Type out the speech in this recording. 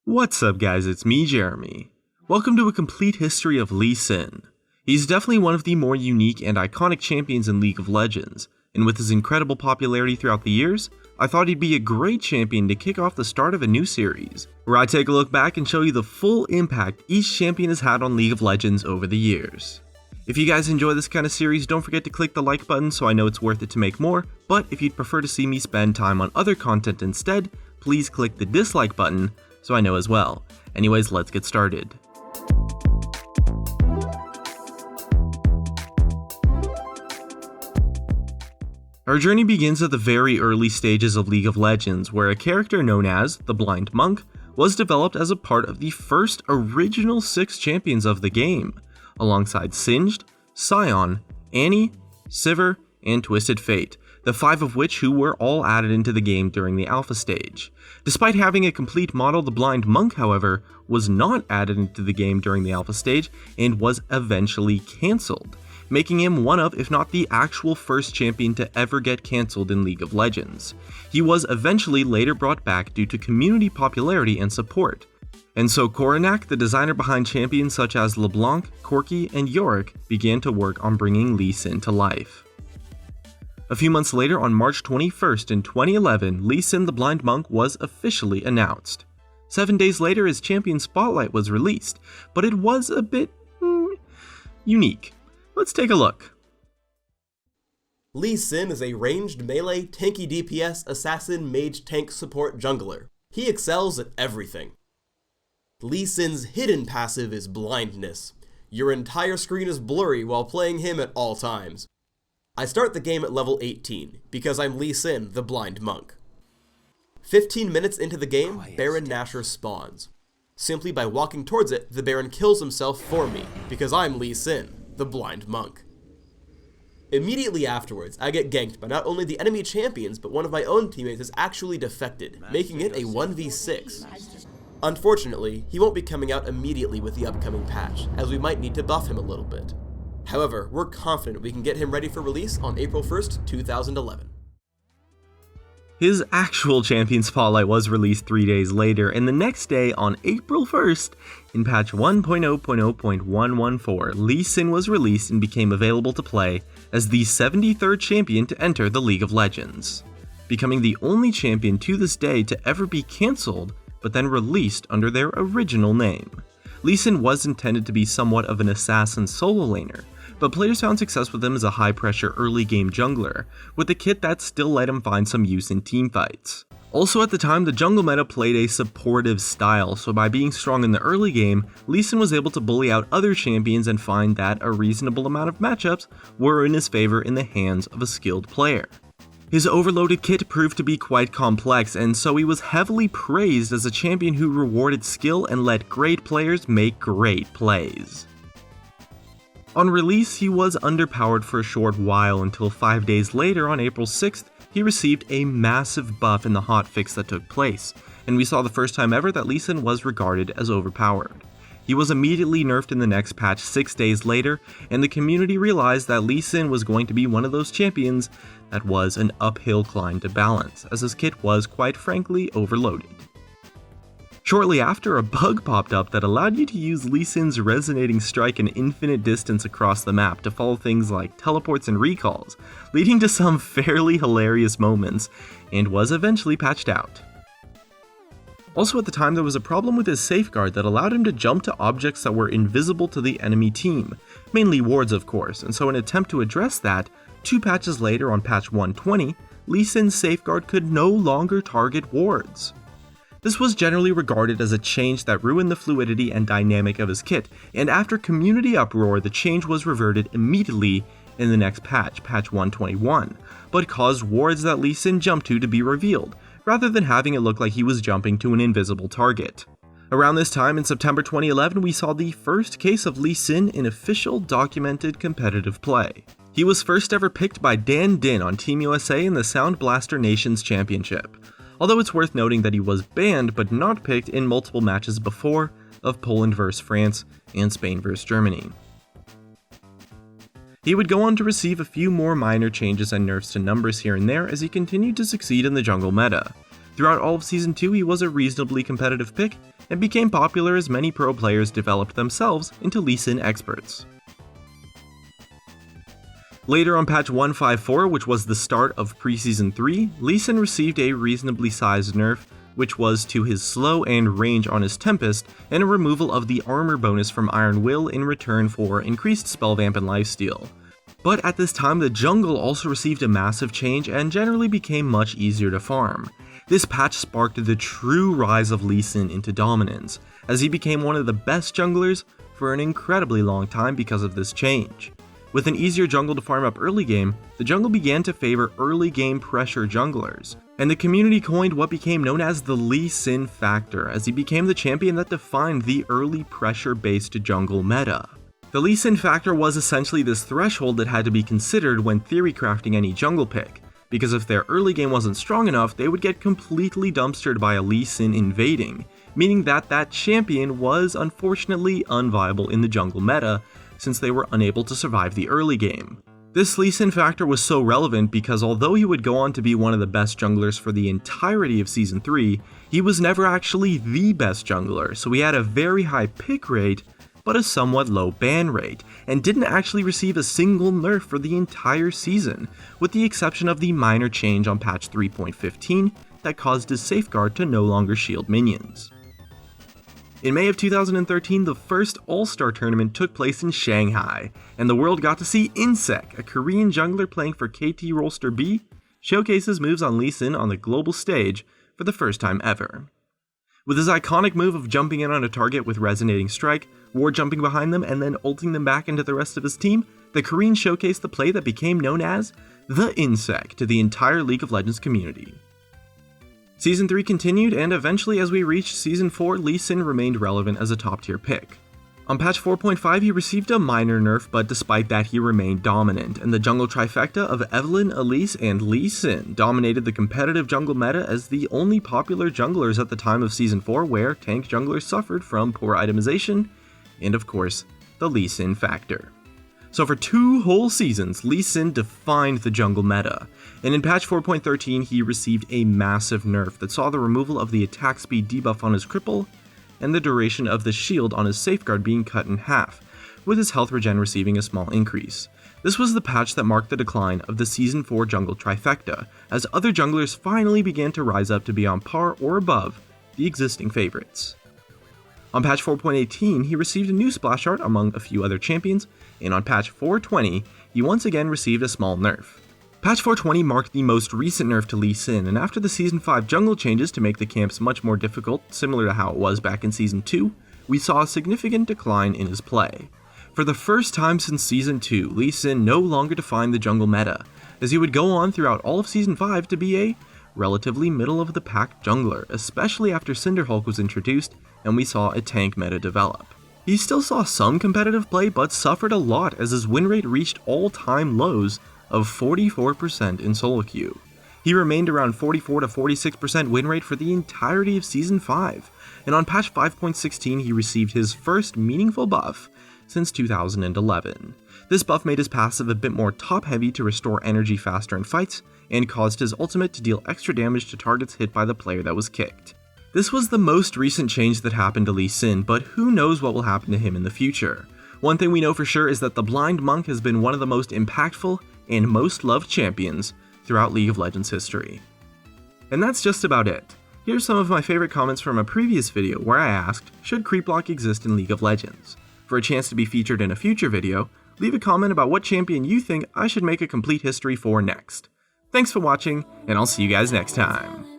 What's up guys, it's me Jeremy. Welcome to a complete history of Lee Sin. He's definitely one of the more unique and iconic champions in League of Legends, and with his incredible popularity throughout the years, I thought he'd be a great champion to kick off the start of a new series, where I take a look back and show you the full impact each champion has had on League of Legends over the years. If you guys enjoy this kind of series, don't forget to click the like button so I know it's worth it to make more, but if you'd prefer to see me spend time on other content instead, please click the dislike button so I know as well. Anyways, let's get started. Our journey begins at the very early stages of League of Legends, where a character known as the Blind Monk was developed as a part of the first original 6 champions of the game, alongside Singed, Scion, Annie, Sivir, and Twisted Fate, the 5 of which who were all added into the game during the alpha stage. Despite having a complete model, the Blind Monk, however, was not added into the game during the alpha stage and was eventually cancelled, making him one of, if not the actual first champion to ever get cancelled in League of Legends. He was eventually later brought back due to community popularity and support. And so Coronac, the designer behind champions such as LeBlanc, Corki, and Yorick, began to work on bringing Lee Sin to life. A few months later, on March 21st in 2011, Lee Sin the Blind Monk was officially announced. 7 days later, his champion spotlight was released, but it was a bit unique. Let's take a look. Lee Sin is a ranged melee, tanky DPS, assassin, mage, tank, support, jungler. He excels at everything. Lee Sin's hidden passive is blindness. Your entire screen is blurry while playing him at all times. I start the game at level 18, because I'm Lee Sin, the Blind Monk. 15 minutes into the game, Baron Nashor spawns. Simply by walking towards it, the Baron kills himself for me, because I'm Lee Sin, the Blind Monk. Immediately afterwards, I get ganked by not only the enemy champions, but one of my own teammates is actually defected, making it a 1v6. Unfortunately, he won't be coming out immediately with the upcoming patch, as we might need to buff him a little bit. However, we're confident we can get him ready for release on April 1st, 2011. His actual champion spotlight was released 3 days later, and the next day, on April 1st, in patch 1.0.0.114, Lee Sin was released and became available to play as the 73rd champion to enter the League of Legends, becoming the only champion to this day to ever be cancelled, but then released under their original name. Lee Sin was intended to be somewhat of an assassin solo laner, but players found success with him as a high-pressure early-game jungler, with a kit that still let him find some use in teamfights. Also at the time, the jungle meta played a supportive style, so by being strong in the early game, Lee Sin was able to bully out other champions and find that a reasonable amount of matchups were in his favor in the hands of a skilled player. His overloaded kit proved to be quite complex, and so he was heavily praised as a champion who rewarded skill and let great players make great plays. On release, he was underpowered for a short while until 5 days later, on April 6th, he received a massive buff in the hotfix that took place, and we saw the first time ever that Lee Sin was regarded as overpowered. He was immediately nerfed in the next patch 6 days later, and the community realized that Lee Sin was going to be one of those champions that was an uphill climb to balance, as his kit was quite frankly overloaded. Shortly after, a bug popped up that allowed you to use Lee Sin's resonating strike an infinite distance across the map to follow things like teleports and recalls, leading to some fairly hilarious moments, and was eventually patched out. Also at the time, there was a problem with his safeguard that allowed him to jump to objects that were invisible to the enemy team, mainly wards of course, and so in an attempt to address that, 2 patches later on patch 120, Lee Sin's safeguard could no longer target wards. This was generally regarded as a change that ruined the fluidity and dynamic of his kit, and after community uproar, the change was reverted immediately in the next patch, patch 121, but caused wards that Lee Sin jumped to be revealed, rather than having it look like he was jumping to an invisible target. Around this time in September 2011, we saw the first case of Lee Sin in official documented competitive play. He was first ever picked by Dan Din on Team USA in the Sound Blaster Nations Championship, although it's worth noting that he was banned but not picked in multiple matches before of Poland vs France and Spain vs Germany. He would go on to receive a few more minor changes and nerfs to numbers here and there as he continued to succeed in the jungle meta. Throughout all of Season 2, he was a reasonably competitive pick, and became popular as many pro players developed themselves into Lee Sin experts. Later on patch 154, which was the start of Preseason 3, Lee Sin received a reasonably sized nerf, which was to his slow and range on his Tempest, and a removal of the armor bonus from Iron Will in return for increased spell vamp and lifesteal. But at this time, the jungle also received a massive change and generally became much easier to farm. This patch sparked the true rise of Lee Sin into dominance, as he became one of the best junglers for an incredibly long time because of this change. With an easier jungle to farm up early game, the jungle began to favor early game pressure junglers, and the community coined what became known as the Lee Sin factor, as he became the champion that defined the early pressure-based jungle meta. The Lee Sin factor was essentially this threshold that had to be considered when theory crafting any jungle pick, because if their early game wasn't strong enough, they would get completely dumpstered by a Lee Sin invading, meaning that that champion was unfortunately unviable in the jungle meta, since they were unable to survive the early game. This Lee Sin factor was so relevant because although he would go on to be one of the best junglers for the entirety of Season 3, he was never actually the best jungler, so he had a very high pick rate, but a somewhat low ban rate, and didn't actually receive a single nerf for the entire season, with the exception of the minor change on patch 3.15 that caused his safeguard to no longer shield minions. In May of 2013, the first All-Star tournament took place in Shanghai, and the world got to see Insec, a Korean jungler playing for KT Rolster B, showcase his moves on Lee Sin on the global stage for the first time ever. With his iconic move of jumping in on a target with Resonating Strike, ward jumping behind them, and then ulting them back into the rest of his team, the Korean showcased the play that became known as the Insec to the entire League of Legends community. Season 3 continued, and eventually as we reached Season 4, Lee Sin remained relevant as a top tier pick. On patch 4.5 he received a minor nerf, but despite that he remained dominant, and the jungle trifecta of Evelynn, Elise, and Lee Sin dominated the competitive jungle meta as the only popular junglers at the time of Season 4 where tank junglers suffered from poor itemization, and of course, the Lee Sin factor. So for 2 whole seasons, Lee Sin defined the jungle meta, and in patch 4.13 he received a massive nerf that saw the removal of the attack speed debuff on his cripple, and the duration of the shield on his safeguard being cut in half, with his health regen receiving a small increase. This was the patch that marked the decline of the Season 4 jungle trifecta, as other junglers finally began to rise up to be on par or above the existing favorites. On patch 4.18, he received a new splash art among a few other champions, and on patch 420, he once again received a small nerf. Patch 420 marked the most recent nerf to Lee Sin, and after the Season 5 jungle changes to make the camps much more difficult, similar to how it was back in Season 2, we saw a significant decline in his play. For the first time since Season 2, Lee Sin no longer defined the jungle meta, as he would go on throughout all of Season 5 to be a relatively middle-of-the-pack jungler, especially after Cinderhulk was introduced and we saw a tank meta develop. He still saw some competitive play, but suffered a lot as his win rate reached all-time lows of 44% in solo queue. He remained around 44 to 46% win rate for the entirety of Season 5, and on patch 5.16 he received his first meaningful buff since 2011. This buff made his passive a bit more top-heavy to restore energy faster in fights, and caused his ultimate to deal extra damage to targets hit by the player that was kicked. This was the most recent change that happened to Lee Sin, but who knows what will happen to him in the future. One thing we know for sure is that the Blind Monk has been one of the most impactful and most loved champions throughout League of Legends history. And that's just about it. Here's some of my favorite comments from a previous video where I asked, should creep block exist in League of Legends? For a chance to be featured in a future video, leave a comment about what champion you think I should make a complete history for next. Thanks for watching, and I'll see you guys next time.